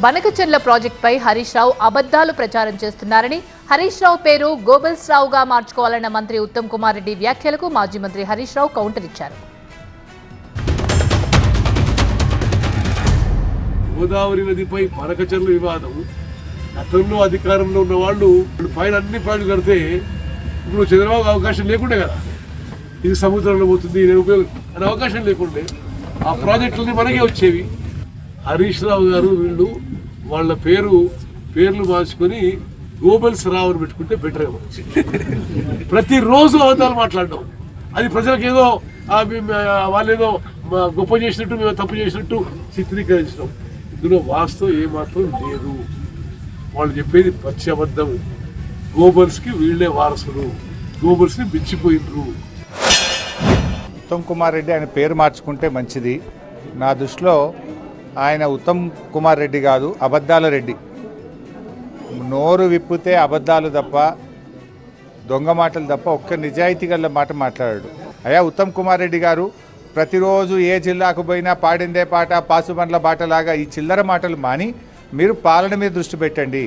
బనకచెర్ల ప్రాజెక్టుపై హరీష్ రావు అబద్ధాలు ప్రచారం చేస్తున్నారని, హరీష్ రావు పేరు గోబెల్స్ రావుగా మార్చుకోవాలన్న మంత్రి ఉత్తమ్ కుమార్ రెడ్డి వ్యాఖ్యలకు మాజీ మంత్రి హరీష్ రావు కౌంటర్ ఇచ్చారు. గోదావరి నదిపై బనకచెర్ల వివాదం, గతంలో అధికారంలో ఉన్న వాళ్ళు పైన అన్ని ప్రాజెక్టులు కడితే ఇప్పుడు చంద్రబాబు అవకాశం లేకుండే కదా, ఇది సముద్రంలో పోతుంది అనే అవకాశం లేకుండే ఆ ప్రాజెక్టులన్నీ మనకే వచ్చేవి. హరీష్ రావు గారు వీళ్ళు వాళ్ళ పేర్లు మార్చుకొని గోబెల్స్ రావు అని పెట్టుకుంటే బెటర్ ఏమో. ప్రతిరోజు అబద్ధాలు మాట్లాడడం, అది ప్రజలకు ఏదో వాళ్ళేదో గొప్ప చేసినట్టు మేము తప్పు చేసినట్టు చిత్రీకరించడం. ఇందులో వాస్తవం ఏమాత్రం లేదు. వాళ్ళు చెప్పేది పచ్చి అబద్ధం. గోబెల్స్కి వీళ్ళే వారసులు, గోబెల్స్ని మించిపోయినరు. ఉత్తమ్ కుమార్ రెడ్డి ఆయన పేరు మార్చుకుంటే మంచిది. నా దృష్టిలో ఆయన ఉత్తమ్ కుమార్ రెడ్డి కాదు, అబద్ధాల రెడ్డి. నోరు విప్పితే అబద్ధాలు తప్ప, దొంగ మాటలు తప్ప ఒక్క నిజాయితీ గల మాట మాట్లాడాడు. అయ్యా ఉత్తమ్ కుమార్ రెడ్డి గారు ప్రతిరోజు ఏ జిల్లాకు పోయినా పాడిందే పాట పాసుబండ్ల బాటలాగా ఈ చిల్లర మాటలు మాని మీరు పాలన మీద దృష్టి పెట్టండి.